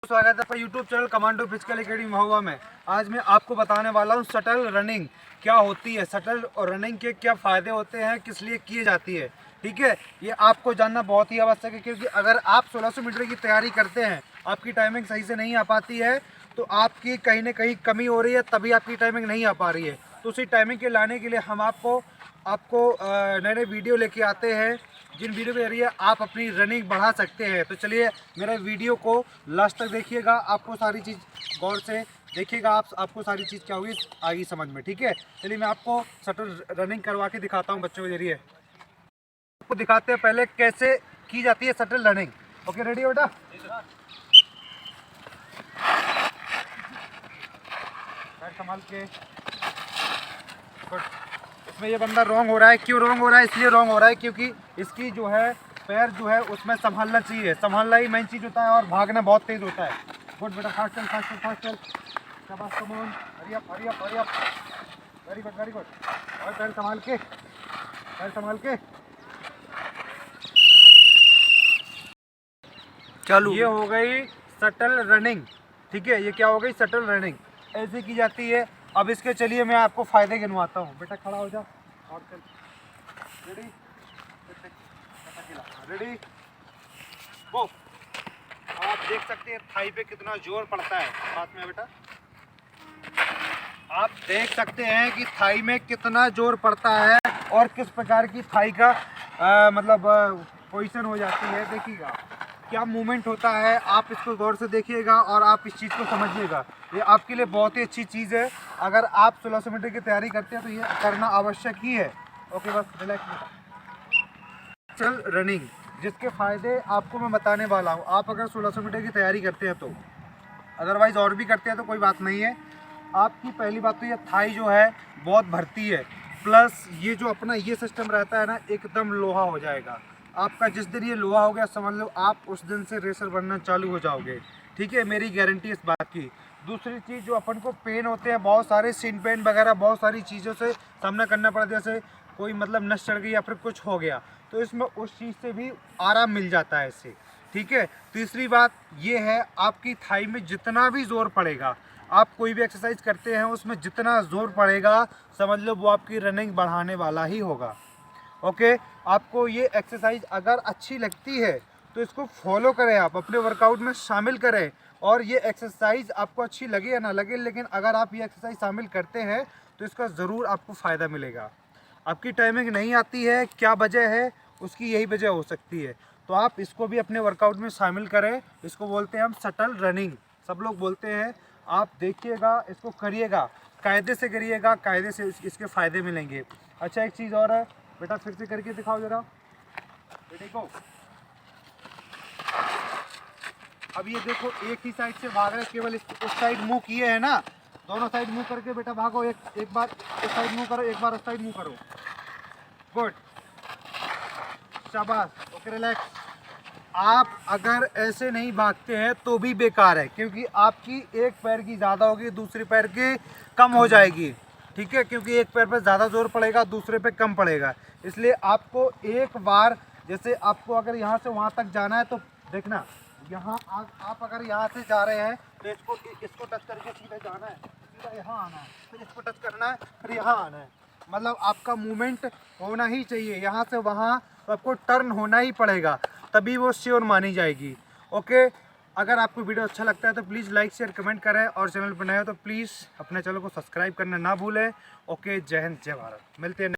स्वागत है आपका YouTube channel Commando Physical Academy Mahua में। आज मैं आपको बताने वाला हूँ शटल रनिंग क्या होती है, शटल और रनिंग के क्या फ़ायदे होते हैं, किस लिए की जाती है। ठीक है, ये आपको जानना बहुत ही आवश्यक है, क्योंकि अगर आप 1600 मीटर की तैयारी करते हैं, आपकी टाइमिंग सही से नहीं आ पाती है, तो आपकी कहीं ना कहीं कमी हो रही है, तभी आपकी टाइमिंग नहीं आ पा रही है। तो उसी टाइमिंग के लाने के लिए हम आपको नए नए वीडियो लेके आते हैं, जिन वीडियो के जरिए आप अपनी रनिंग बढ़ा सकते हैं। तो चलिए मेरे वीडियो को लास्ट तक देखिएगा, आपको सारी चीज़ गौर से देखिएगा, आपको सारी चीज़ क्या होगी आएगी समझ में। ठीक है, चलिए मैं आपको शटल रनिंग करवा के दिखाता हूँ बच्चों के जरिए। आपको दिखाते हैं पहले कैसे की जाती है शटल रनिंग। ओके, रेडी हो बेटा? संभाल के। गुड। इसमें ये बंदा रॉन्ग हो रहा है, क्यों रॉन्ग हो रहा है? इसलिए रॉन्ग हो रहा है क्योंकि इसकी जो है पैर जो है उसमें संभालना चाहिए, संभालना ही मेन चीज़ होता है, और भागना बहुत तेज़ होता है। गुड बेटा, फास्ट चल फास्ट चल फास्ट चल, शाबाश, come on, hurry up hurry up hurry up, very good very good. और पैर संभाल के, पैर संभाल के चालू। ये हो गई शटल रनिंग। ठीक है, ये क्या हो गई? शटल रनिंग ऐसे की जाती है। अब इसके चलिए मैं आपको फ़ायदे गिनवाता हूँ। बेटा खड़ा हो जा और चल। रेडी रेडी वो। आप देख सकते हैं थाई पे कितना जोर पड़ता है। हाथ में बेटा आप देख सकते हैं कि थाई में कितना जोर पड़ता है और किस प्रकार की थाई का पोजीशन हो जाती है। देखिएगा क्या मूवमेंट होता है, आप इसको गौर से देखिएगा और आप इस चीज़ को समझिएगा। ये आपके लिए बहुत ही अच्छी चीज़ है। अगर आप 1600 मीटर की तैयारी करते हैं तो ये करना आवश्यक ही है। ओके, बस रिलैक्स। चल रनिंग जिसके फ़ायदे आपको मैं बताने वाला हूँ। आप अगर 1600 मीटर की तैयारी करते हैं तो, अदरवाइज़ और भी करते हैं तो कोई बात नहीं है। आपकी पहली बात तो ये थाई जो है बहुत भरती है, प्लस ये जो अपना ये सिस्टम रहता है ना, एकदम लोहा हो जाएगा आपका। जिस दिन ये लोहा हो गया समझ लो आप उस दिन से रेसर बनना चालू हो जाओगे। ठीक है, मेरी गारंटी इस बात की। दूसरी चीज़ जो अपन को पेन होते हैं, बहुत सारे सिन पेन वगैरह बहुत सारी चीज़ों से सामना करना पड़ता है, जैसे कोई नस चढ़ गई या फिर कुछ हो गया, तो इसमें उस चीज़ से भी आराम मिल जाता है इससे। ठीक है, तीसरी बात ये है, आपकी थाई में जितना भी जोर पड़ेगा, आप कोई भी एक्सरसाइज करते हैं उसमें जितना जोर पड़ेगा समझ लो वो आपकी रनिंग बढ़ाने वाला ही होगा। ओके, आपको ये एक्सरसाइज अगर अच्छी लगती है तो इसको फॉलो करें, आप अपने वर्कआउट में शामिल करें। और ये एक्सरसाइज आपको अच्छी लगे या ना लगे, लेकिन अगर आप ये एक्सरसाइज शामिल करते हैं तो इसका ज़रूर आपको फ़ायदा मिलेगा। आपकी टाइमिंग नहीं आती है, क्या वजह है? उसकी यही वजह हो सकती है। तो आप इसको भी अपने वर्कआउट में शामिल करें। इसको बोलते हैं हम शटल रनिंग, सब लोग बोलते हैं। आप देखिएगा, इसको करिएगा, कायदे से करिएगा, कायदे से इसके फ़ायदे मिलेंगे। अच्छा, एक चीज़ और है बेटा, फिर से करके दिखाओ ज़रा। देखो अब ये देखो एक ही साइड से भाग रहे, केवल उस साइड मुंह किए है ना, दोनों साइड मुंह करके बेटा भागो। एक बार इस साइड मुंह करो, एक बार उस साइड मुंह करो। गुड, शाबाश। Okay, relax. आप अगर ऐसे नहीं भागते हैं तो भी बेकार है, क्योंकि आपकी एक पैर की ज़्यादा होगी, दूसरे पैर की कम हो जाएगी। ठीक है, क्योंकि एक पैर पर ज़्यादा जोर पड़ेगा, दूसरे पे कम पड़ेगा। इसलिए आपको एक बार, जैसे आपको अगर यहाँ से वहाँ तक जाना है तो देखना, यहाँ आप अगर यहाँ से जा रहे हैं तो इसको टच करके सीधे जाना है, सीधा यहाँ आना है, फिर इसको टच करना है, फिर यहाँ आना है। मतलब आपका मूवमेंट होना ही चाहिए, यहाँ से वहाँ तो आपको टर्न होना ही पड़ेगा, तभी वो श्योर मानी जाएगी। ओके, अगर आपको वीडियो अच्छा लगता है तो प्लीज़ लाइक शेयर कमेंट करें, और चैनल पर नए हो तो प्लीज़ अपने चैनल को सब्सक्राइब करना ना भूलें। ओके, जय हिंद जय भारत। मिलते हैं।